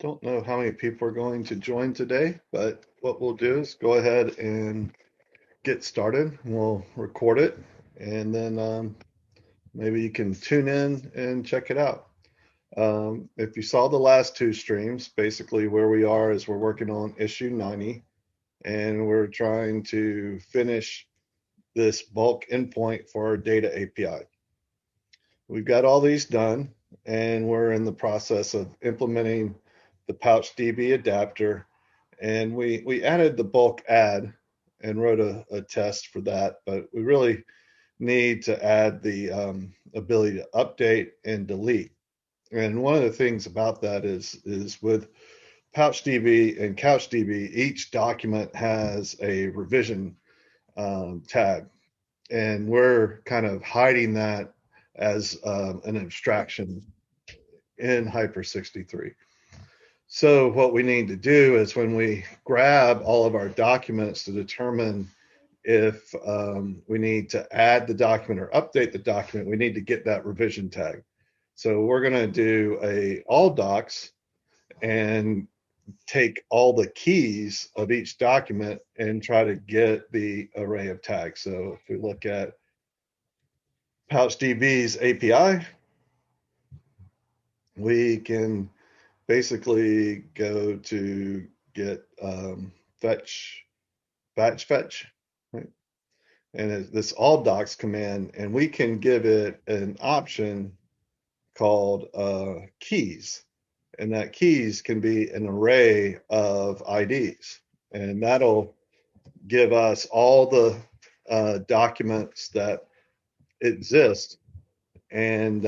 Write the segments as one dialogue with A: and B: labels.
A: Don't know how many people are going to join today, but what we'll do is go ahead and get started. We'll record it, and then maybe you can tune in and check it out. If you saw the last two streams, basically where we are is we're working on issue 90, and we're trying to finish this bulk endpoint for our data API. We've got all these done, and we're in the process of implementing the PouchDB adapter. And we added the bulk add and wrote a test for that, but we really need to add the ability to update and delete. And one of the things about that is with PouchDB and CouchDB, each document has a revision tag, and we're kind of hiding that as an abstraction in hyper63. So what we need to do is when we grab all of our documents to determine if we need to add the document or update the document, we need to get that revision tag. So we're going to do a all docs and take all the keys of each document and try to get the array of tags. So if we look at PouchDB's API, we can basically go to get fetch, batch fetch, right? And it's this all docs command, and we can give it an option called keys. And that keys can be an array of IDs. And that'll give us all the documents that exist. And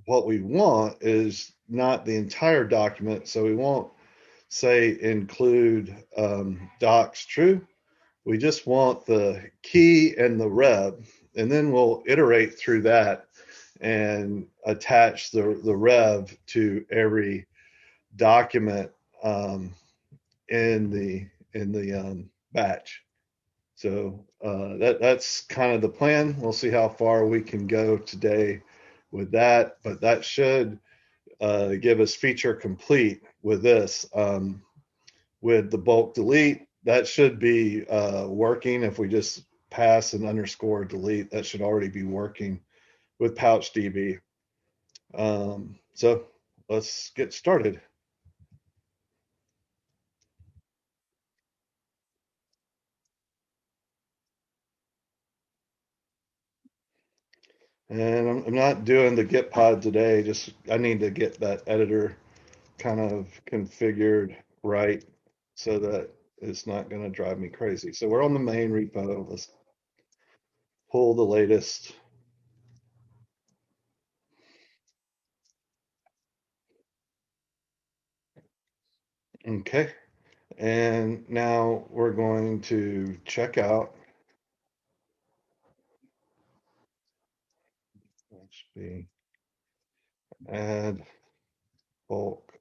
A: what we want is not the entire document. So we won't say include docs true. We just want the key and the rev, and then we'll iterate through that and attach the rev to every document in the batch. So that's kind of the plan. We'll see how far we can go today with that, but that should give us feature complete with this. With the bulk delete, that should be working. If we just pass and underscore delete, that should already be working with PouchDB. So let's get started. And I'm not doing the Git pod today. Just I need to get that editor kind of configured right so that it's not going to drive me crazy. So we're on the main repo. Let's pull the latest. Okay. And now we're going to check out. Let's be add bulk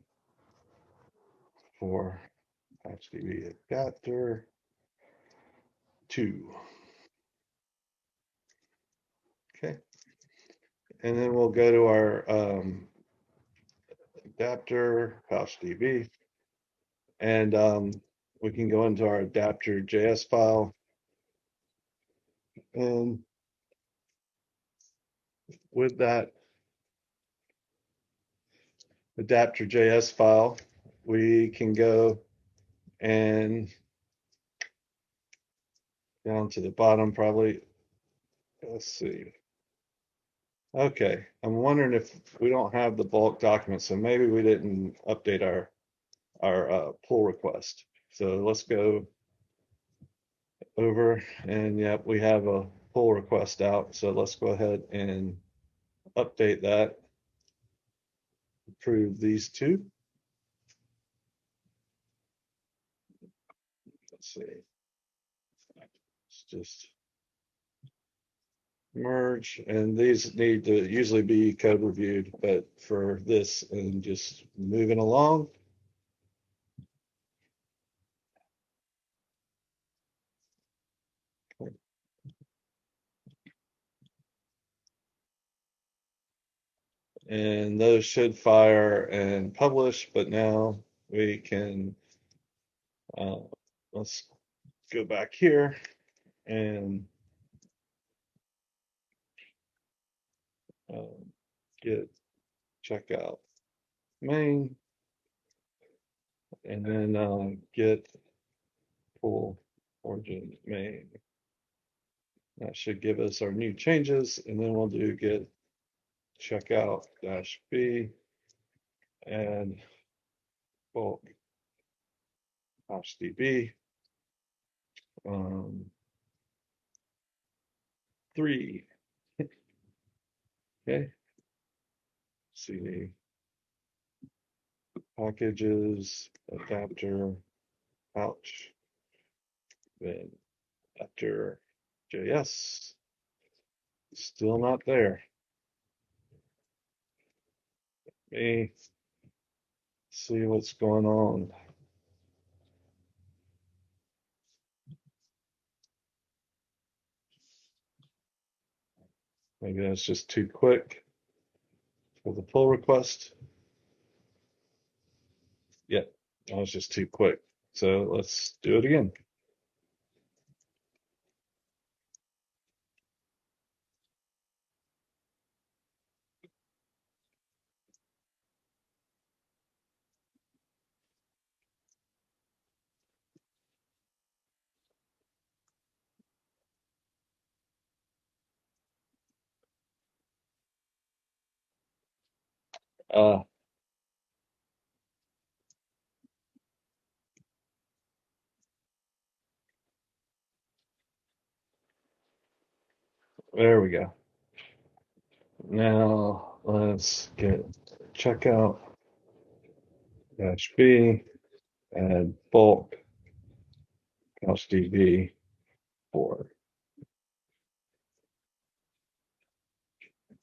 A: for HDB adapter 2. Okay. And then we'll go to our adapter HDB, and we can go into our adapter.js file. And with that adapter.js file, we can go and down to the bottom probably. Let's see. Okay, I'm wondering if we don't have the bulk document, so maybe we didn't update our pull request. So let's go over, and yep, we have a pull request out. So let's go ahead and update that. Approve these two. Let's see. Let's just merge, and these need to usually be code reviewed, but for this and just moving along. and those should fire and publish, but now we can, uh, let's go back here and um, get checkout main, and then get pull origin main. That should give us our new changes, and then we'll do get checkout dash B and bulk hash DB 3. Okay, CD packages adapter pouch, then adapter JS. Still not there. Let me see what's going on. Maybe that's just too quick for the pull request. Yep, that was just too quick. So let's do it again. Uh, there we go. Now let's get checkout dash B and bulk couch DB for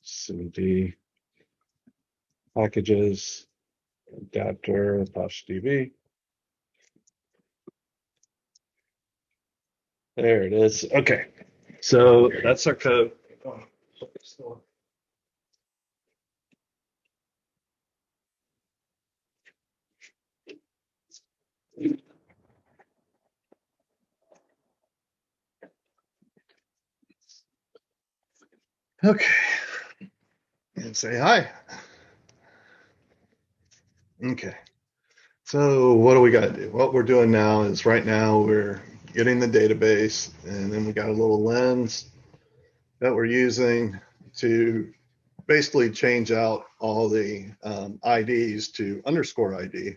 A: CD packages adapter pouch DB. There it is. Okay, so that's our code. Okay, and say hi. Okay, so what do we got to do? What we're doing now is right now we're getting the database, and then we got a little lens that we're using to basically change out all the IDs to underscore ID,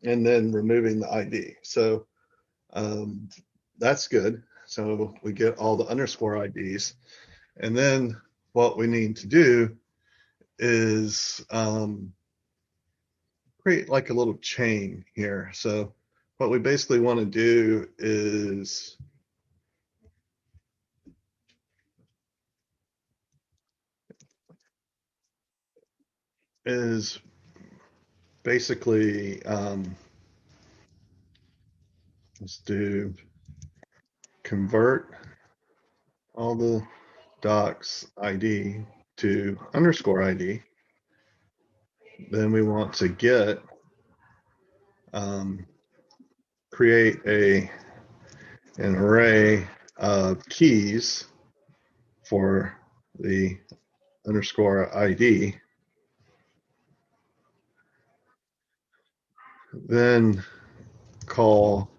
A: and then removing the ID. So um, that's good. So we get all the underscore IDs. And then what we need to do is create like a little chain here. So what we basically want to do is basically let's do convert all the docs ID to underscore ID. Then we want to get um, create an array of keys for the underscore ID. Then call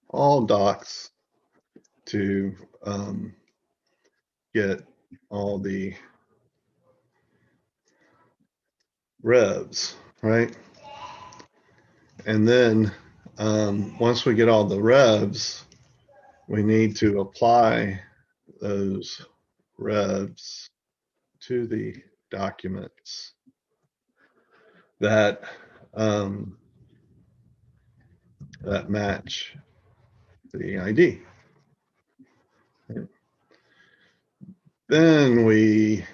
A: all docs to get all the revs, right? And then once we get all the revs, we need to apply those revs to the documents that that match the ID. Then we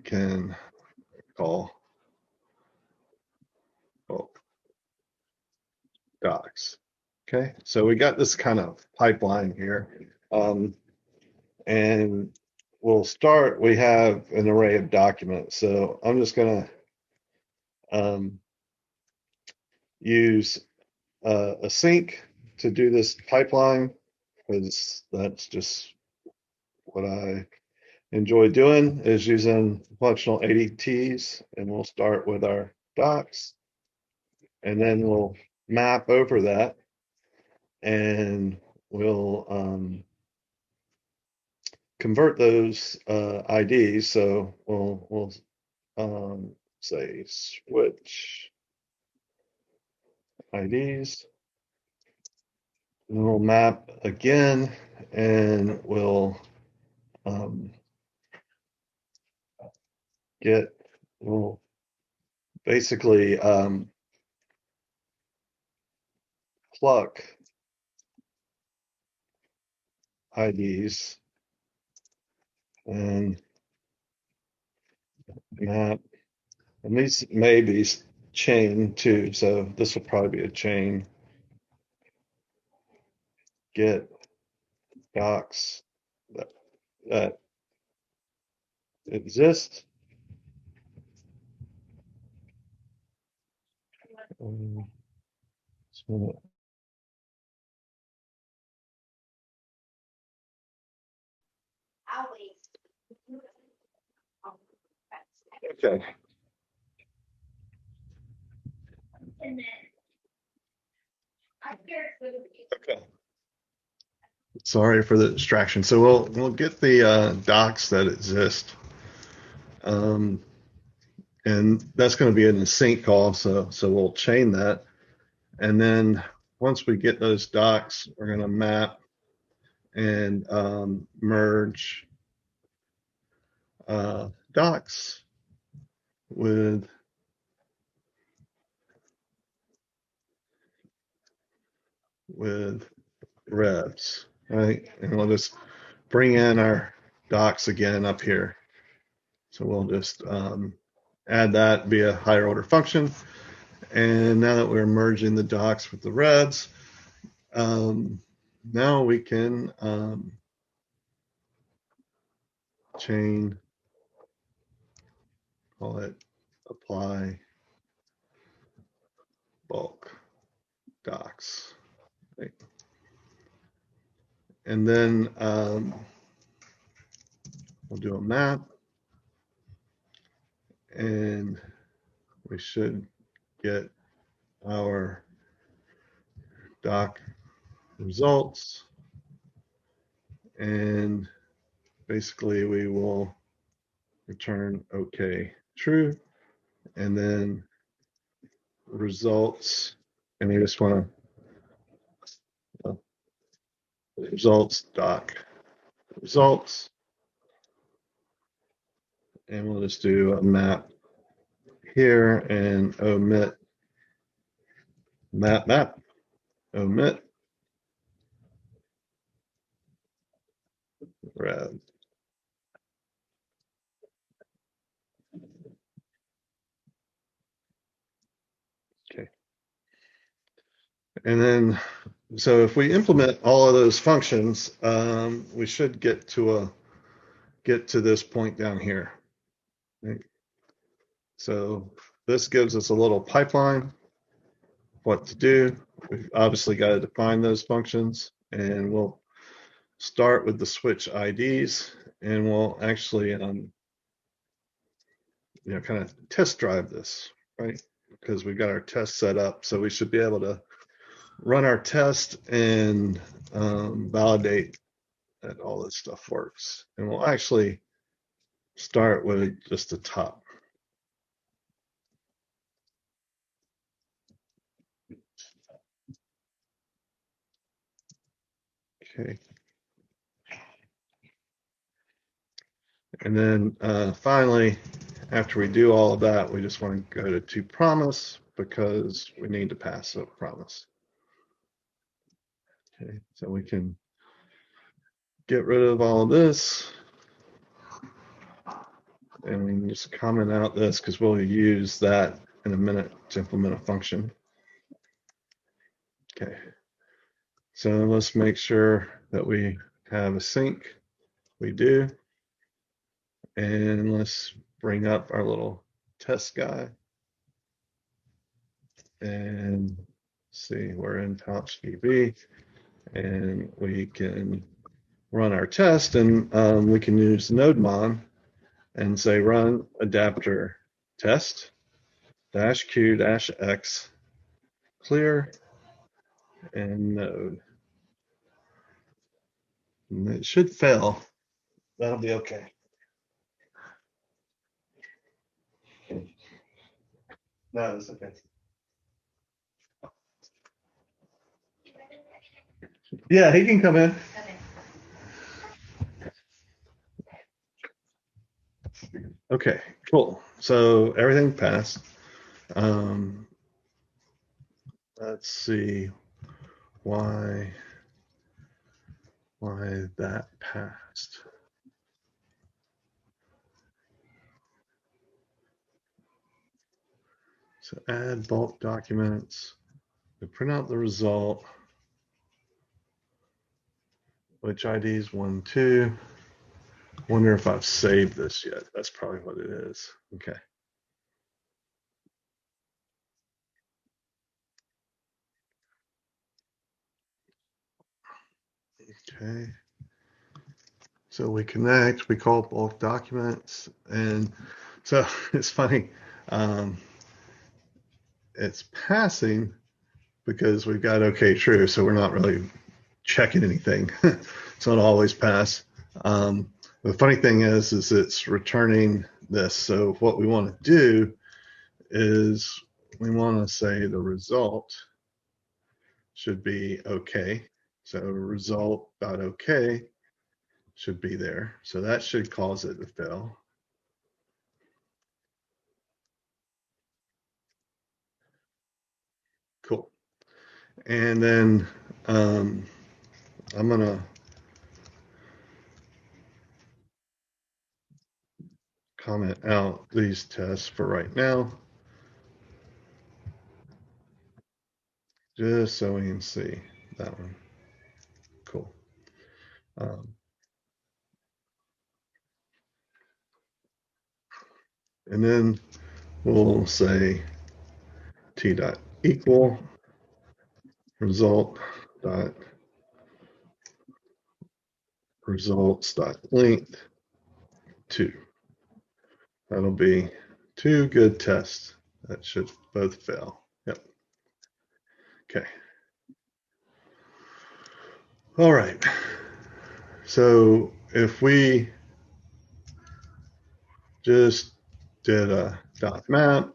A: can call bulk docs. Okay, so we got this kind of pipeline here. And we'll start, we have an array of documents. So I'm just gonna um, use a sync to do this pipeline because that's just what I enjoy doing is using functional ADTs, and we'll start with our docs, and then we'll map over that, and we'll convert those IDs. So we'll say switch IDs, and we'll map again, and we'll um, we'll basically pluck IDs and map, and these may be chain too, so this will probably be a chain. Get docs that exist. Um, so- okay. Okay. Sorry for the distraction. So we'll get the docs that exist, um, and that's going to be in the sync call. So we'll chain that, and then once we get those docs, we're going to map and merge docs with revs, right? And we'll just bring in our docs again up here. So we'll just add that via higher order function. And now that we're merging the docs with the revs, now we can chain, call it apply bulk docs. Right? And then we'll do a map, and we should get our doc results, and basically we will return okay true, and then results, and you just want to results doc results, and we'll just do a map here and omit map omit rev. Okay. And then, so if we implement all of those functions, we should get to this point down here. Right? So this gives us a little pipeline, what to do. We've obviously got to define those functions, and we'll start with the switch IDs, and we'll actually, kind of test drive this, right? Because we've got our test set up, so we should be able to run our test and validate that all this stuff works. And we'll actually start with just the top. Okay. And then finally, after we do all of that, we just want to go to promise because we need to pass a promise. Okay, so we can get rid of all of this, and we can just comment out this because we'll use that in a minute to implement a function. Okay, so let's make sure that we have a sync. We do. And let's bring up our little test guy. and see, we're in pouch DB, and we can run our test, and we can use nodemon and say run adapter test dash q dash x clear and node. And it should fail. That'll be okay. No, it's okay. Yeah, he can come in. Okay, cool. So everything passed. Um, let's see why that passed. So add bulk documents. We print out the result, which ID is 1, 2. Wonder if I've saved this yet. That's probably what it is. Okay. Okay. So we connect, we call bulk documents, and so it's funny. Um, it's passing because we've got okay true, so we're not really checking anything. So it'll always pass. The funny thing is it's returning this. So what we want to do is we want to say the result should be okay. So result.okay should be there. So that should cause it to fail. Cool. And then I'm going to comment out these tests for right now, just so we can see that one. Cool. Um, and then we'll say t dot equal result dot results dot length 2. That'll be 2 good tests. That should both fail. Yep. Okay. All right. So if we just did a dot map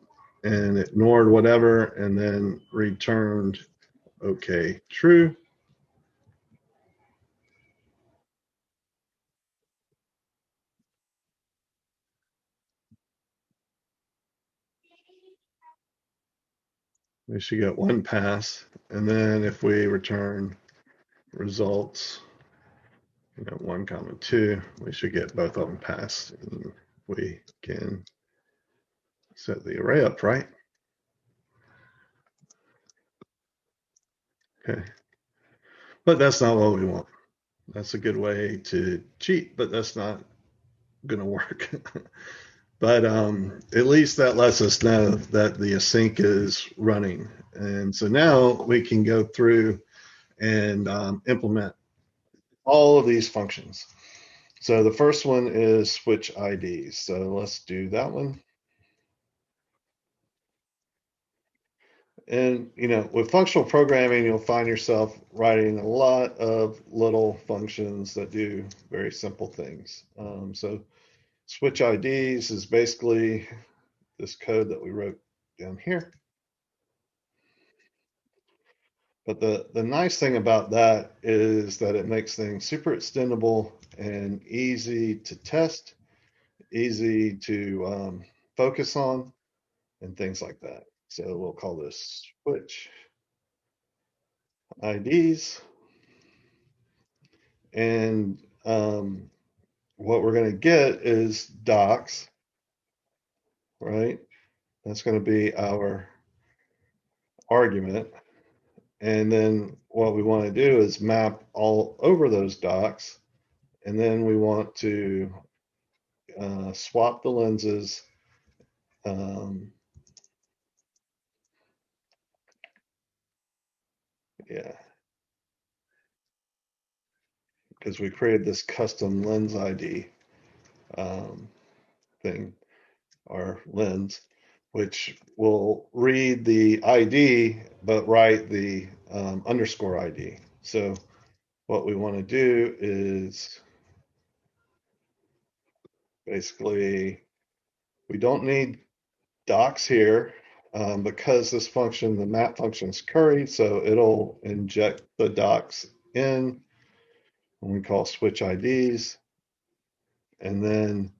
A: and ignored whatever and then returned okay true, we should get 1 pass. And then if we return results, 1 comma 2, we should get both of them passed. And we can set the array up right. Okay. But that's not what we want. That's a good way to cheat, but that's not going to work. But at least that lets us know that the async is running. And so now we can go through and implement all of these functions. So the first one is switch IDs. So let's do that one. And with functional programming, you'll find yourself writing a lot of little functions that do very simple things. So switch IDs is basically this code that we wrote down here. But the nice thing about that is that it makes things super extendable and easy to test, easy to focus on, and things like that. So we'll call this switch IDs. And what we're going to get is docs, right? That's going to be our argument. And then what we want to do is map all over those docs. And then we want to swap the lenses, um, Yeah, because we created this custom lens ID um, thing, our lens, which will read the ID but write the underscore ID. So what we want to do is basically we don't need docs here because this function, the map function is curry, so it'll inject the docs in when we call switch IDs, and then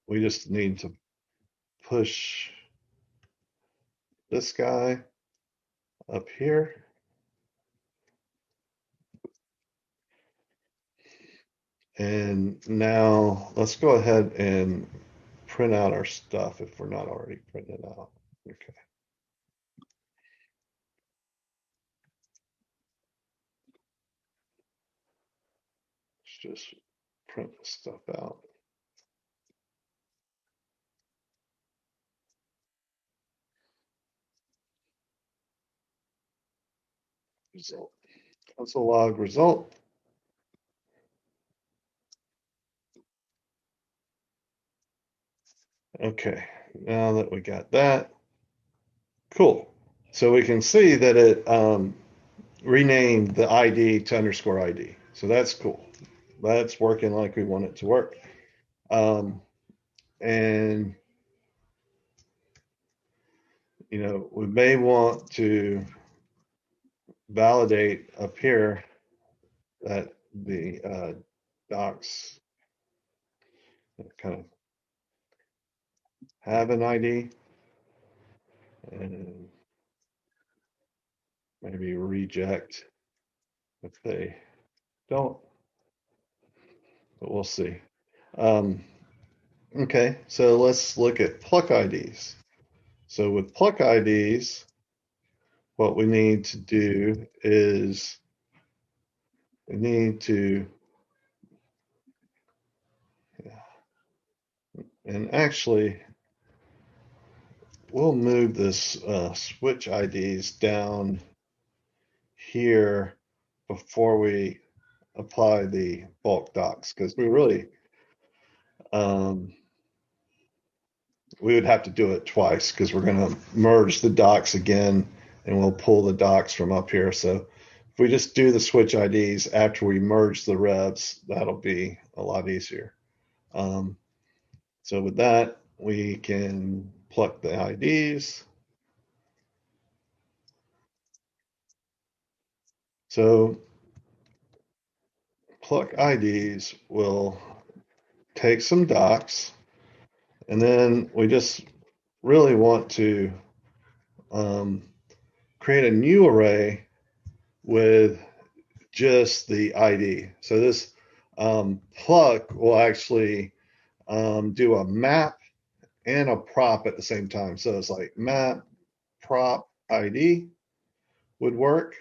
A: we just need to push this guy up here. And now let's go ahead and print out our stuff if we're not already printing it out. Okay, let's just print this stuff out. Result. Console log result. Okay, now that we got that, cool. So we can see that it renamed the ID to underscore ID. So that's cool. That's working like we want it to work. And we may want to validate up here that the docs kind of have an ID and maybe reject if they don't, but we'll see. Um, okay, so let's look at Pluck IDs. So with Pluck IDs, what we need to do is we need to, and actually, we'll move this switch IDs down here before we apply the bulk docs because um, we would have to do it twice because we're going to merge the docs again and we'll pull the docs from up here. So if we just do the switch IDs after we merge the revs, that'll be a lot easier. So with that, we can pluck the IDs. So pluck IDs will take some docs, and then we just really want to um, create a new array with just the ID. So this pluck will actually do a map and a prop at the same time. So it's like map, prop, ID would work,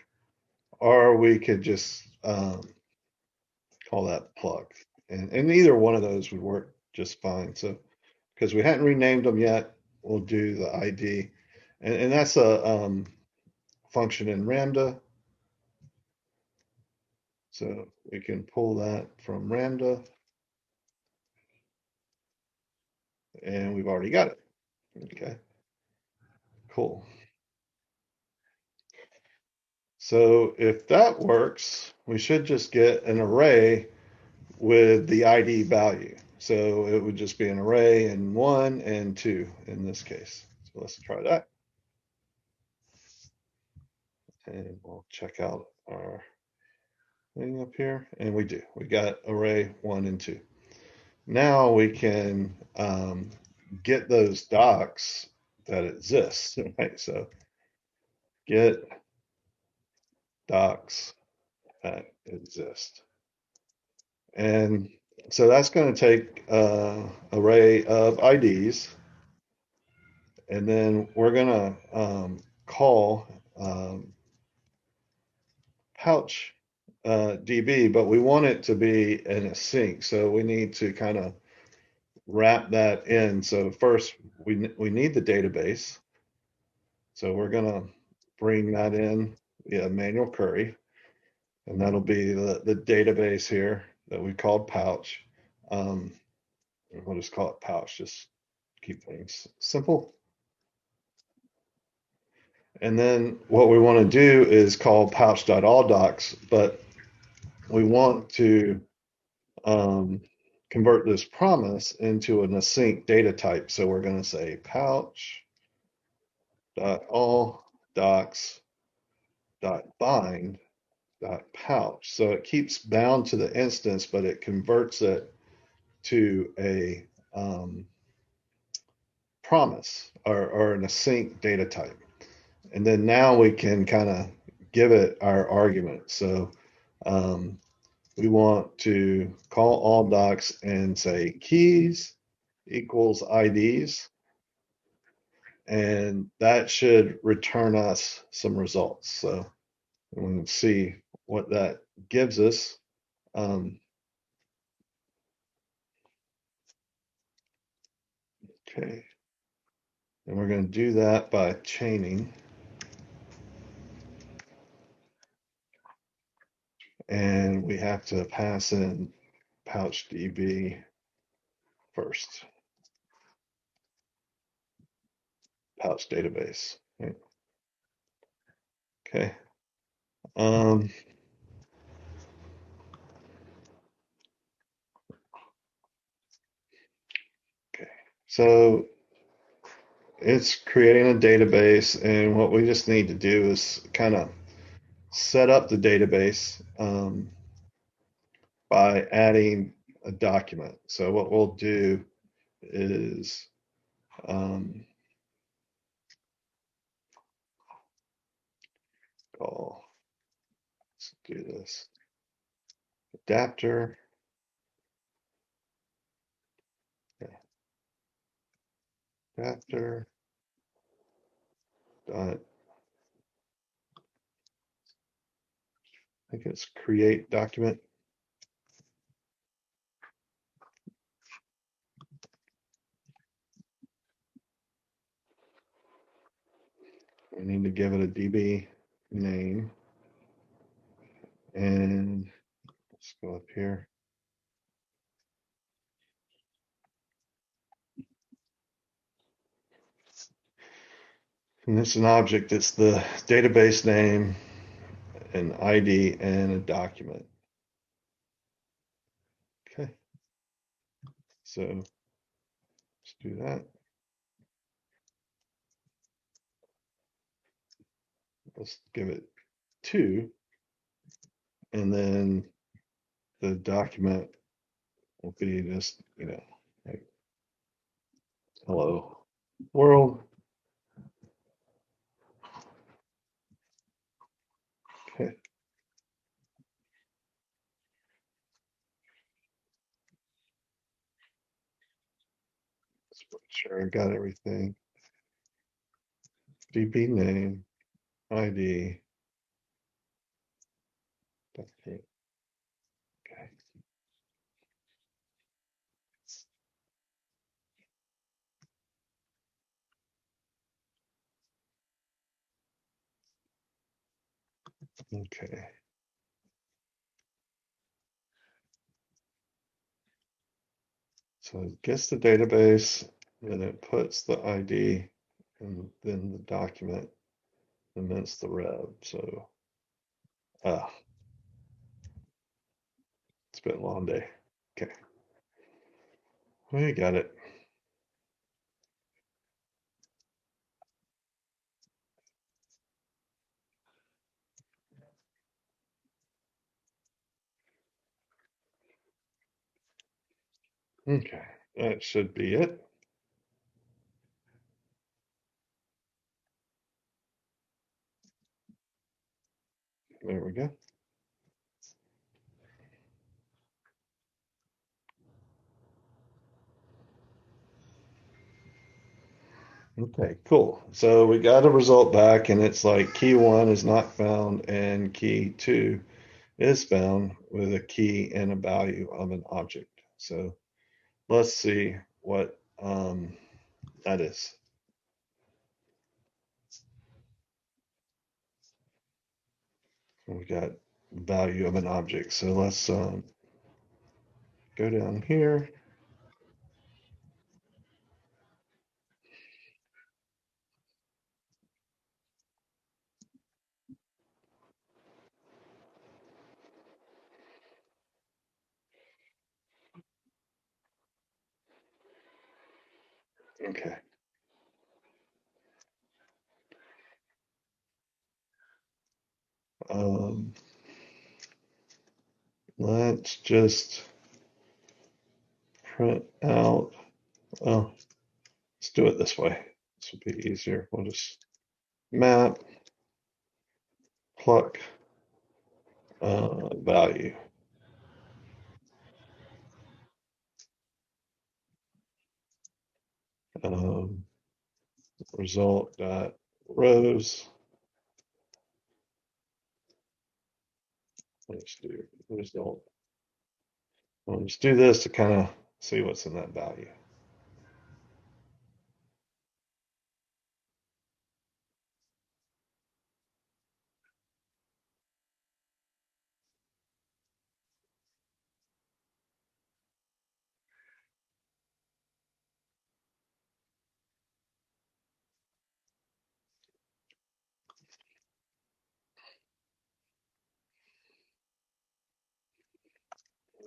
A: or we could just call that pluck. And either one of those would work just fine. So because we hadn't renamed them yet, we'll do the ID. And that's a function in Ramda. So we can pull that from Ramda, and we've already got it. Okay, cool. So if that works, we should just get an array with the ID value. So it would just be an array in 1 and 2 in this case. So let's try that. And we'll check out our thing up here. And we do. We got array 1 and 2. Now we can get those docs that exist. Right? So get docs that exist. And so that's going to take an array of IDs, and then we're going to call pouch DB, but we want it to be in a sync. So we need to kind of wrap that in. So first, we need the database. So we're going to bring that in via manual query, and that'll be the database here that we called pouch. Um, we'll just call it pouch, just keep things simple. And then what we want to do is call pouch.allDocs, but we want to convert this promise into an async data type. So we're going to say pouch.allDocs.bind.pouch. So it keeps bound to the instance, but it converts it to a promise or an async data type. And then now we can kind of give it our argument. So um, we want to call all docs and say keys equals IDs, and that should return us some results. So we can see what that gives us. Okay, and we're going to do that by chaining, and we have to pass in pouchdb first, pouch database. Right? Okay. Um, okay. So it's creating a database, and what we just need to do is kind of set up the database by adding a document. So what we'll do is call, let's do this, adapter, adapter dot, I think it's create document. We need to give it a DB name, and let's go up here. And it's an object, it's the database name, an ID, and a document. Okay, so let's do that. Let's give it 2, and then the document will be just, like, hello world. Okay, let's make sure I got everything. DB name, ID, document. Okay. Okay. So it gets the database, then it puts the ID, and then the document, and then it's the rev. So, ah, it's been a long day. Okay, we got it. Okay, that should be it. There we go. Okay, cool. So we got a result back, and it's like key 1 is not found, and key 2 is found with a key and a value of an object. So let's see what that is. We got value of an object. So let's go down here. Okay. Um, let's just print out. Oh, let's do it this way. This will be easier. We'll just map pluck value. Um, result dot rows. Let's do result. We'll just do this to kind of see what's in that value.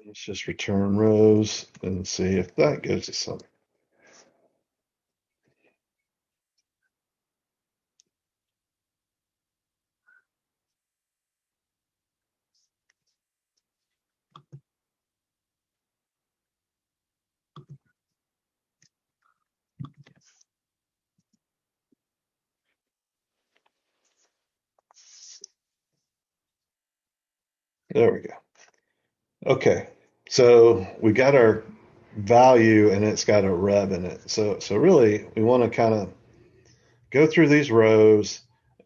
A: Let's just return rows and see if that goes to something. There we go. Okay, so we got our value and it's got a rev in it. So really we want to kind of go through these rows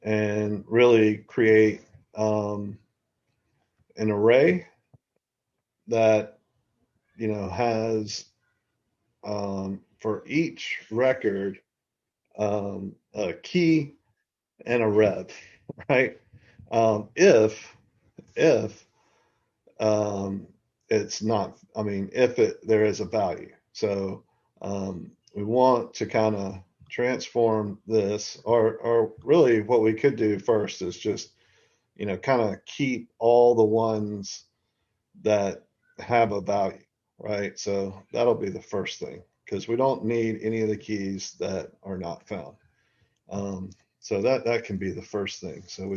A: and really create an array that has for each record a key and a rev, right? If um, it's not, I mean, if there is a value. So we want to kind of transform this, or really what we could do first is just, kind of keep all the ones that have a value, right? So that'll be the first thing because we don't need any of the keys that are not found. Um, so that can be the first thing. So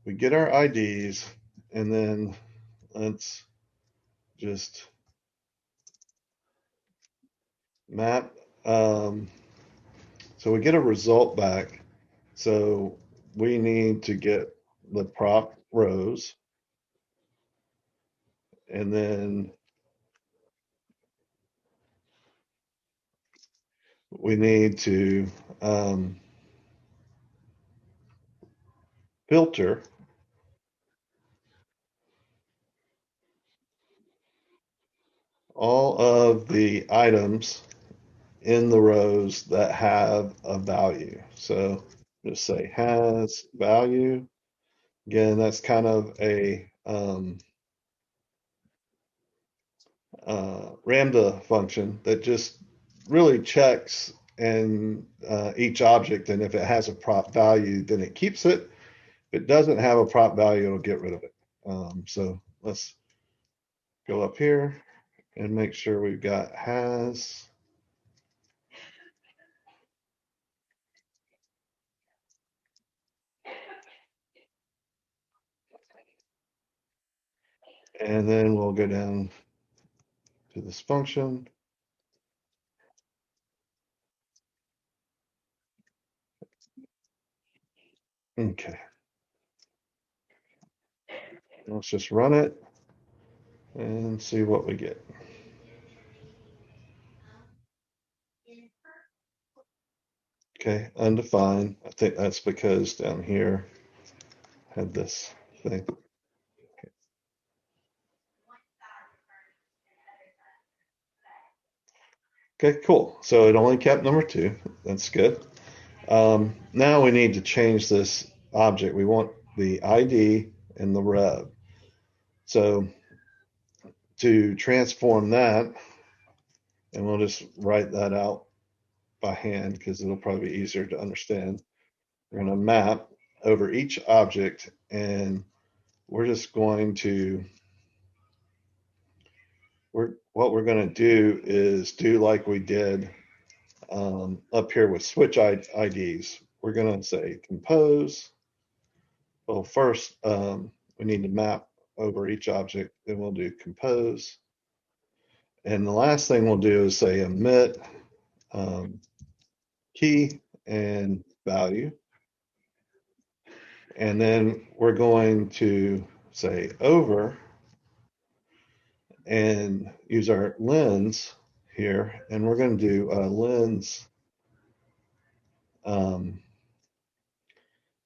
A: we get our IDs and then let's just map. Um, so we get a result back. So we need to get the prop rows and then we need to um, filter all of the items in the rows that have a value. So just say has value. Again, that's kind of a Lambda function that just really checks and each object, and if it has a prop value, then it keeps it. If it doesn't have a prop value, it'll get rid of it. So let's go up here and make sure we've got has. And then we'll go down to this function. Okay, let's just run it and see what we get. Okay, undefined. I think that's because down here had this thing. Okay, cool. So it only kept number two. That's good. Now we need to change this object. We want the ID and the rev. So to transform that, and we'll just write that out by hand because it'll probably be easier to understand. We're going to map over each object, and we're just going to, what we're going to do is do like we did up here with switch IDs. We're going to say compose. Well, first we need to map over each object, then we'll do compose. And the last thing we'll do is say emit um, key and value. And then we're going to say over and use our lens here. And we're going to do a lens.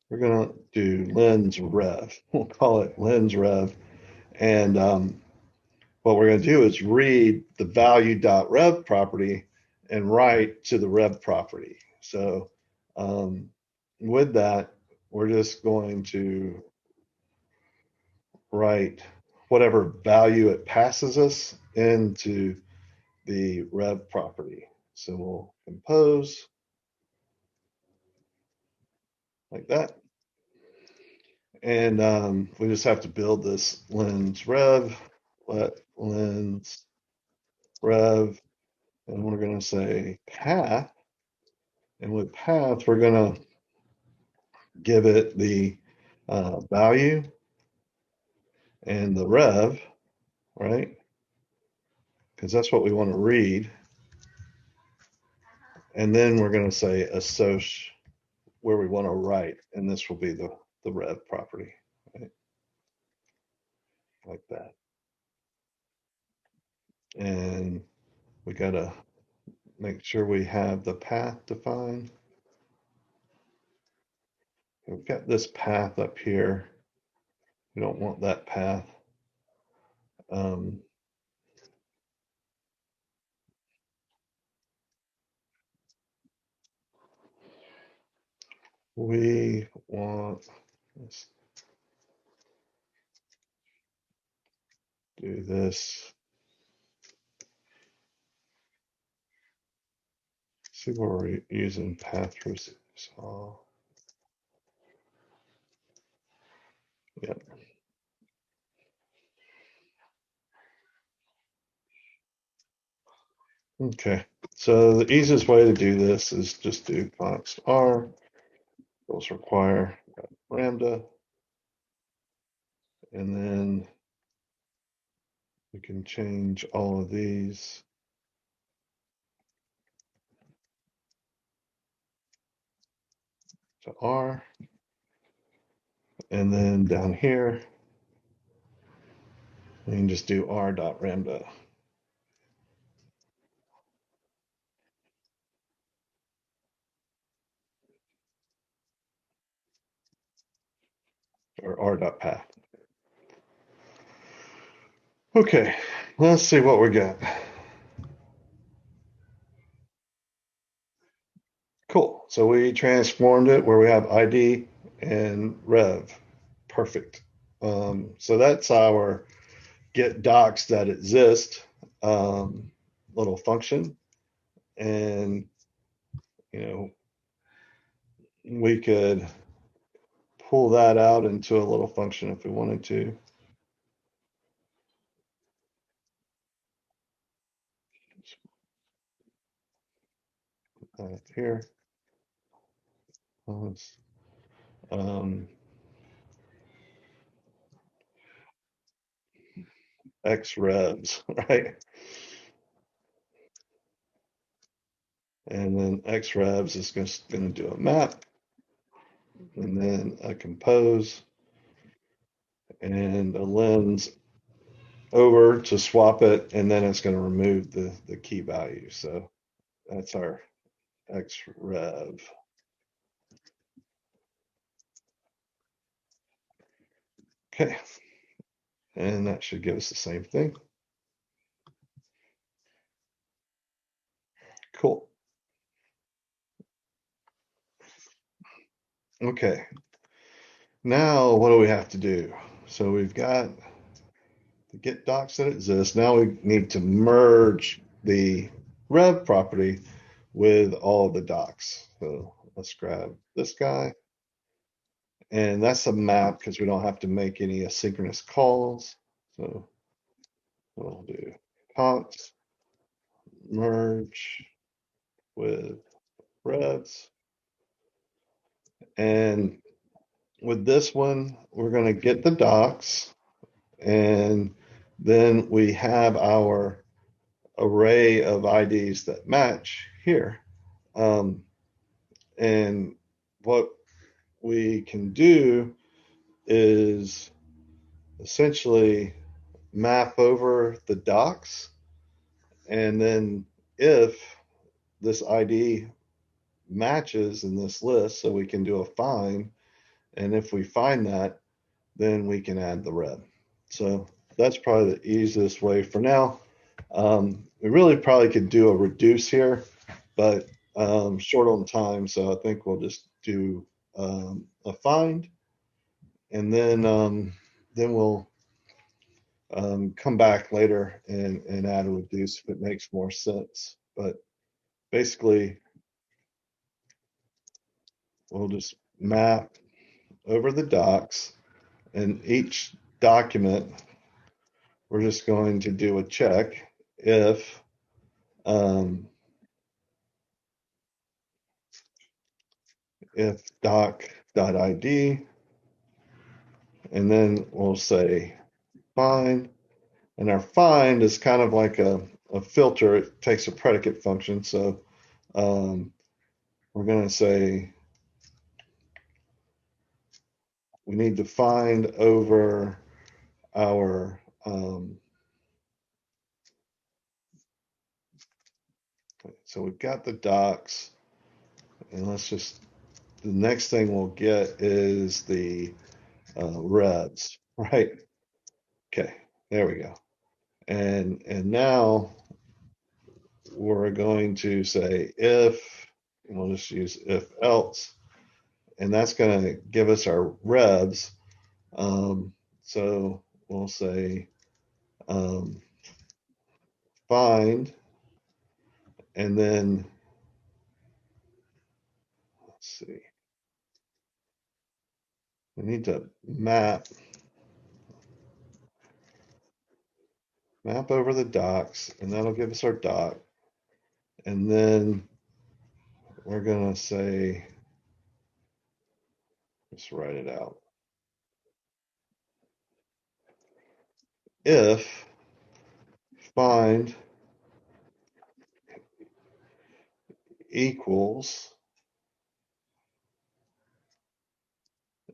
A: We're going to do lens rev. We'll call it lens rev. And what we're going to do is read the value.rev property and write to the rev property. So with that, we're just going to write whatever value it passes us into the rev property. So we'll compose like that. And we just have to build this lens rev, let lens rev, and we're going to say path. And with path, we're going to give it the value and the rev, right? Because that's what we want to read. And then we're going to say assoc where we want to write, and this will be the rev property, right? Like that. And we got to make sure we have the path defined. We've got this path up here. We don't want that path. Um, we want, let's do this. See where we're using path resolve. Yep. Okay. So the easiest way to do this is just do const r. Those require lambda, and then we can change all of these to r. And then down here, we can just do r dot lambda. Or r dot path. Okay, let's see what we got. Cool. So we transformed it where we have ID and rev. Perfect. So that's our get docs that exist little function. And, you know, we could pull that out into a little function if we wanted to. Here. X revs, right? And then X revs is just going to do a map and then a compose and a lens over to swap it, and then it's going to remove the key value. So that's our X rev. Okay, and that should give us the same thing. Cool. Okay, now what do we have to do? So we've got the get docs that exist. Now we need to merge the rev property with all of the docs. So let's grab this guy. And that's a map because we don't have to make any asynchronous calls. So we'll do const merge with revs. And with this one, we're going to get the docs. And then we have our array of IDs that match here. Um, and what we can do is essentially map over the docs, and then if this ID matches in this list, so we can do a find, and if we find that, then we can add the rev. So that's probably the easiest way for now. We really probably could do a reduce here, but short on time, so I think we'll just do a find, and then we'll come back later and add a reduce if it makes more sense. But basically, we'll just map over the docs, and each document, we're just going to do a check um, if doc.id, and then we'll say find. And our find is kind of like a filter. It takes a predicate function. So um, we're going to say we need to find over our so we've got the docs, and let's just the next thing we'll get is the revs, right? Okay, there we go. And now we're going to say if, and we'll just use if else, and that's going to give us our revs. So we'll say um, find, and then let's see, we need to map over the docs, and that'll give us our doc. And then we're going to say, let's write it out. If find equals,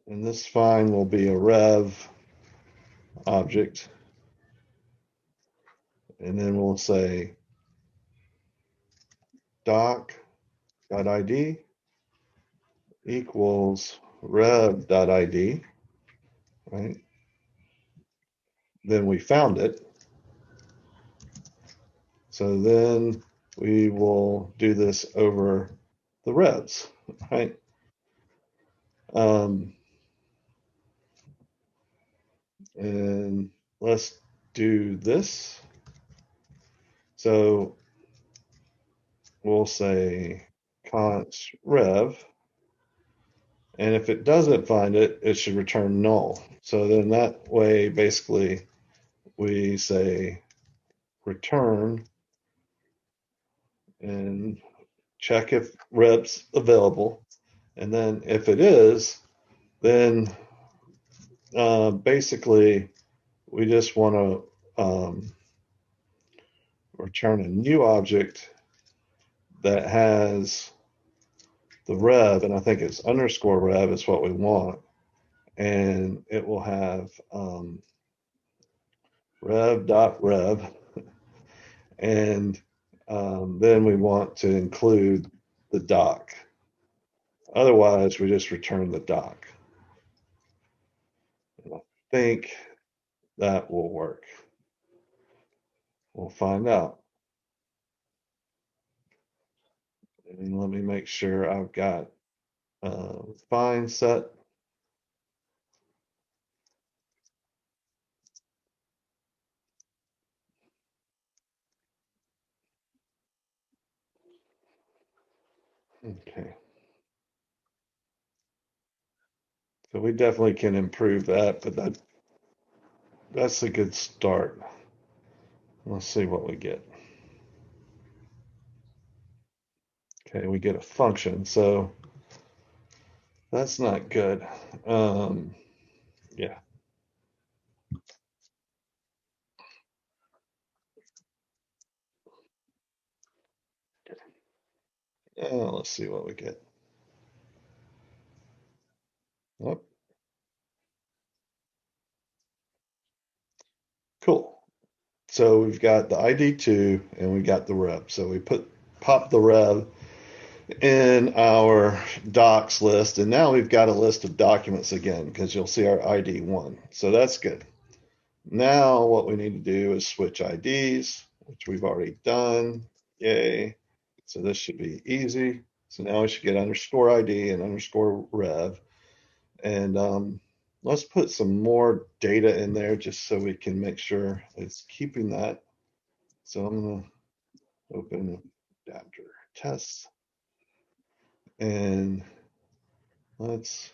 A: and this find will be a rev object, and then we'll say doc.id equals rev.id, right? Then we found it. So then we will do this over the revs, right? Um, and let's do this. So we'll say const rev, and if it doesn't find it, it should return null. So then that way, basically, we say return and check if rev's available. And then if it is, then basically we just want to return a new object that has the rev, and I think it's underscore rev is what we want, and it will have rev.rev, and then we want to include the doc. Otherwise, we just return the doc. And I think that will work. We'll find out. And let me make sure I've got find set. Okay. So we definitely can improve that, but that's a good start. Let's see what we get. Okay, we get a function, so that's not good. Yeah. Let's see what we get. Oh, cool. So we've got the ID2 and we got the rev. So we pop the rev in our docs list, and now we've got a list of documents again because you'll see our ID1. So that's good. Now what we need to do is switch IDs, which we've already done. Yay. So this should be easy. So now we should get underscore ID and underscore rev. And let's put some more data in there just so we can make sure it's keeping that. So I'm going to open adapter tests and let's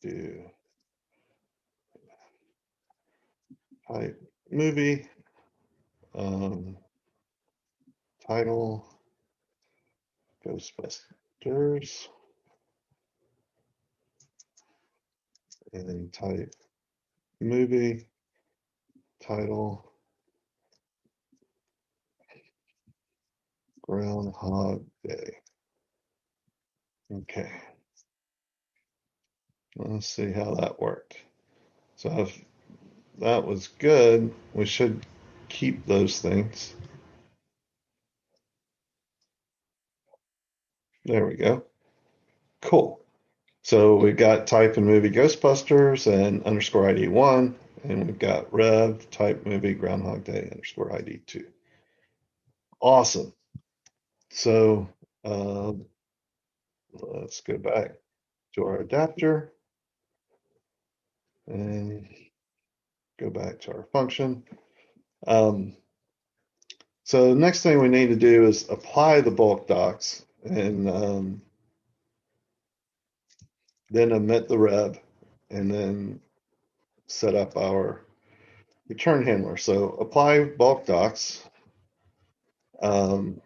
A: do type movie, um, title, Ghostbusters, and then type movie, title, Groundhog Day. Okay, let's see how that worked. So if that was good, we should keep those things. There we go. Cool. So we've got type and movie Ghostbusters and underscore ID one, and we've got rev type movie Groundhog Day underscore ID two. Awesome. So um, let's go back to our adapter and go back to our function. Um, so the next thing we need to do is apply the bulk docs and then emit the rev and then set up our return handler. So apply bulk docs. Um,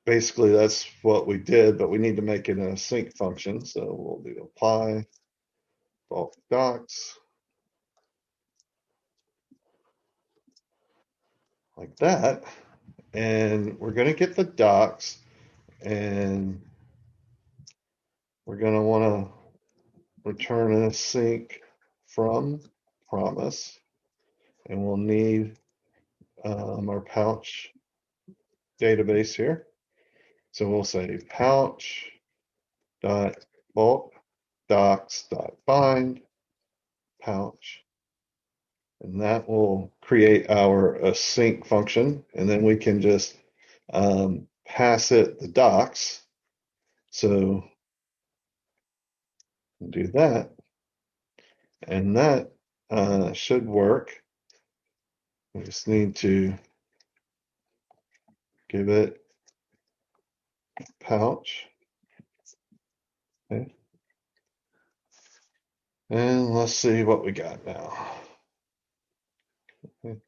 A: Basically, that's what we did, but we need to make it a sync function. So we'll do apply bulk docs like that. And we're going to get the docs and we're going to want to return a sync from promise. And we'll need our pouch database here. So we'll say pouch dot bulk docs dot find pouch, and that will create our async function, and then we can just pass it the docs. So do that, and that should work. We just need to give it pouch. Okay. And let's see what we got now. Okay.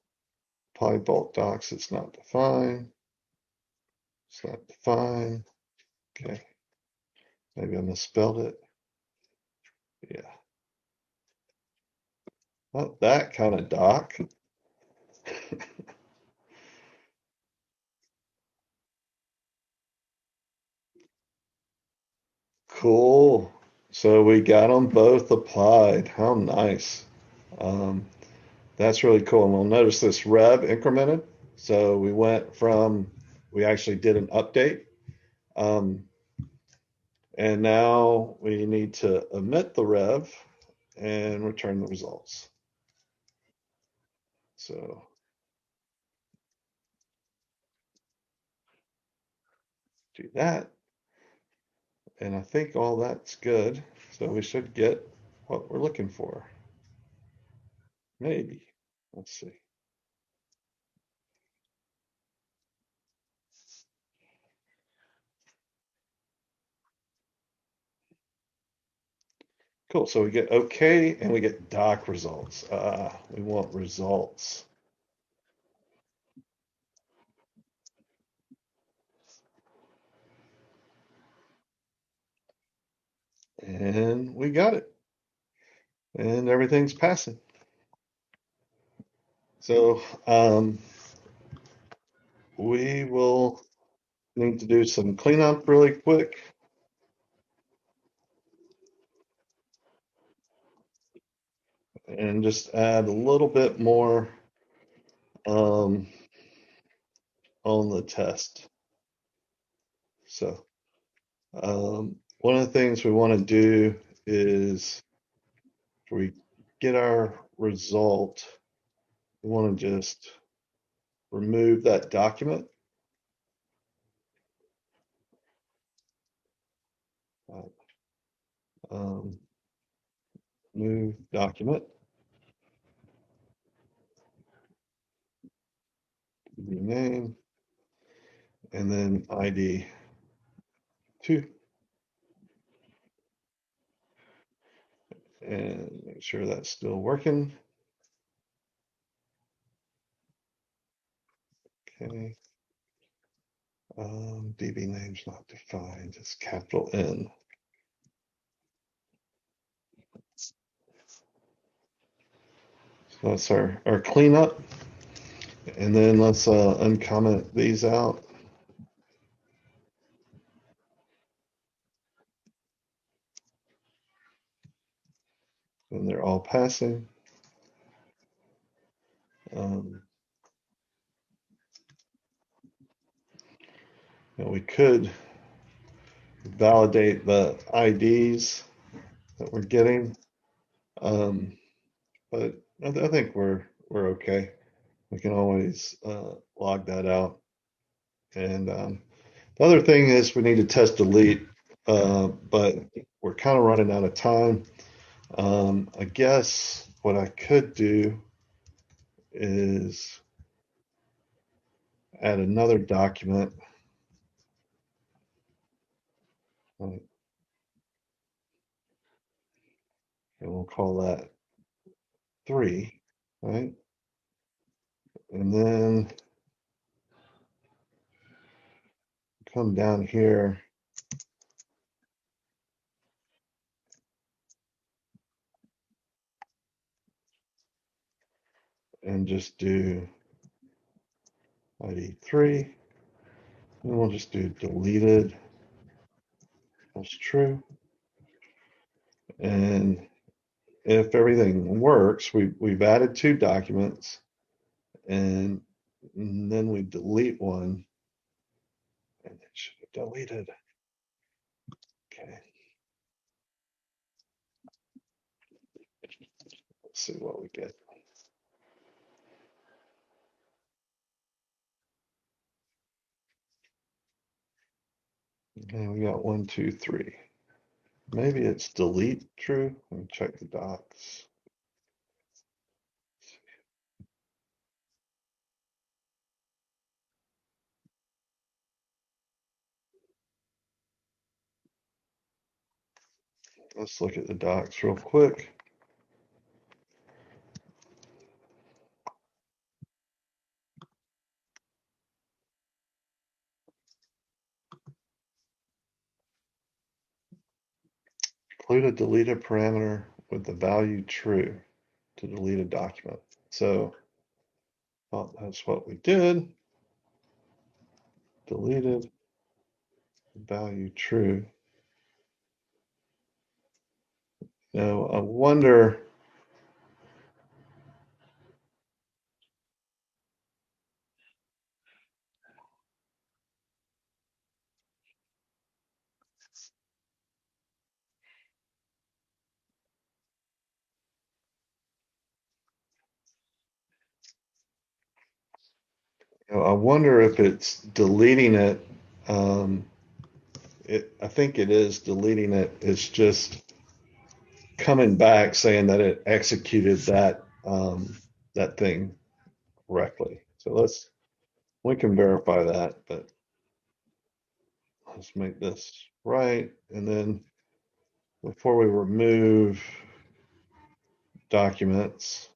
A: Apply bulk docs, it's not defined. It's not defined. Okay. Maybe I misspelled it. Yeah. Not that kind of doc. Cool. So we got them both applied. How nice. Um, that's really cool. And we'll notice this rev incremented. So we went from, we actually did an update. Um, and now we need to emit the rev and return the results. So do that. And I think all that's good. So we should get what we're looking for. Maybe. Let's see. Cool. So we get OK and we get doc results. We want results. And we got it. And everything's passing. So we will need to do some cleanup really quick. And just add a little bit more um, on the test. So one of the things we want to do is if we get our result, we want to just remove that document. Um, New document, the name, and then ID 2, and make sure that's still working. Okay. DB name's not defined, it's capital N. So that's our cleanup. And then let's uncomment these out. And they're all passing. Um, and we could validate the IDs that we're getting. But I think we're okay. We can always log that out. And the other thing is we need to test delete, but we're kind of running out of time. I guess what I could do is add another document. And we'll call that 3, right? And then come down here and just do ID 3. And we'll just do deleted as true. And if everything works, we've added 2 documents, and then we delete one, and it should have deleted. Okay. Let's see what we get. Okay, we got 1, 2, 3. Maybe it's delete true. Let me check the docs. Let's look at the docs real quick. Include a deleted parameter with the value true to delete a document. So well, that's what we did. Deleted value true. Now I wonder. I wonder if it's deleting it. Um, I think it is deleting it. It's just coming back saying that it executed that thing correctly. So we can verify that, but let's make this right. And then before we remove documents,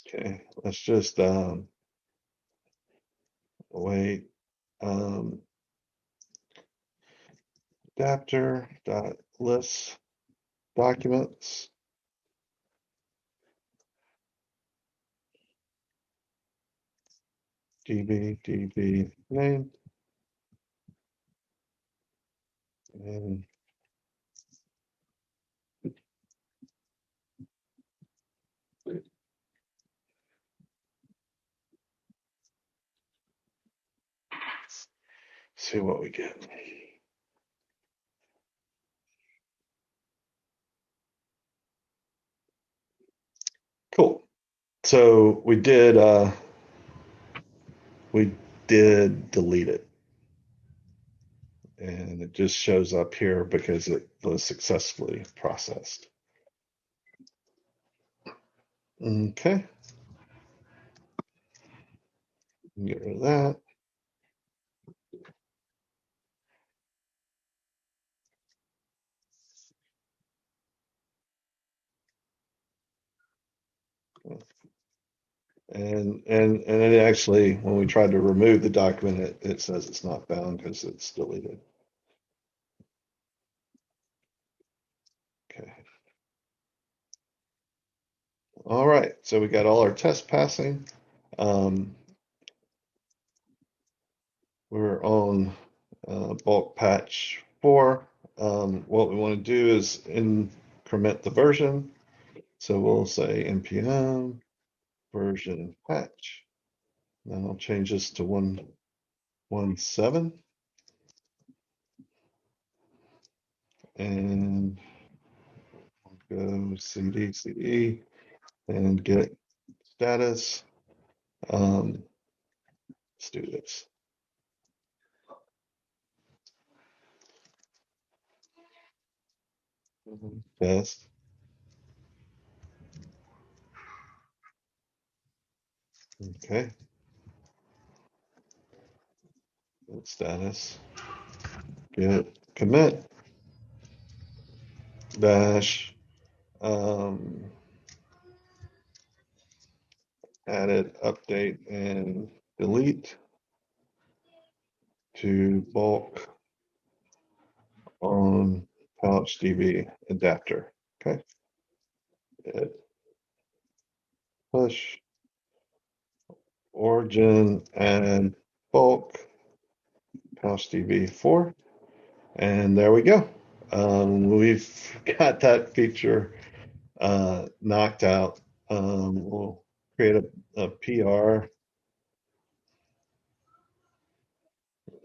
A: okay, let's just wait. Um, Adapter dot list documents. DB name, and see what we get. Cool. So we did delete it, and it just shows up here because it was successfully processed. Okay, get rid of that. And it actually, when we tried to remove the document, it says it's not found because it's deleted. Okay. All right. So we got all our tests passing. Um, we're on bulk patch 4. What we want to do is increment the version. So we'll say npm version patch. Then I'll change this to 1.17 and go cd and get status. Let's do this. Test. Okay. Get status. Get commit dash added update and delete to bulk on pouch DB adapter. Okay. Hit push origin and bulk pouch DB4. And there we go. We've got that feature knocked out. We'll create a PR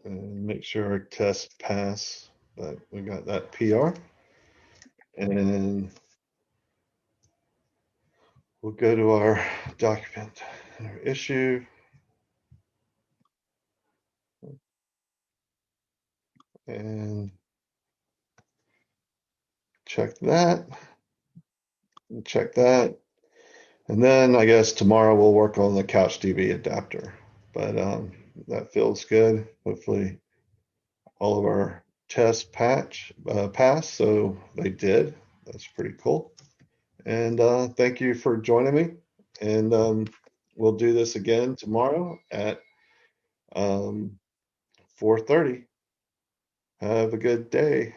A: and make sure our tests pass. But we got that PR. And we'll go to our document, our issue, and check that. And check that. And then I guess tomorrow we'll work on the CouchDB adapter. But that feels good. Hopefully all of our tests pass. So they did. That's pretty cool. And thank you for joining me. And we'll do this again tomorrow at 4:30. Have a good day.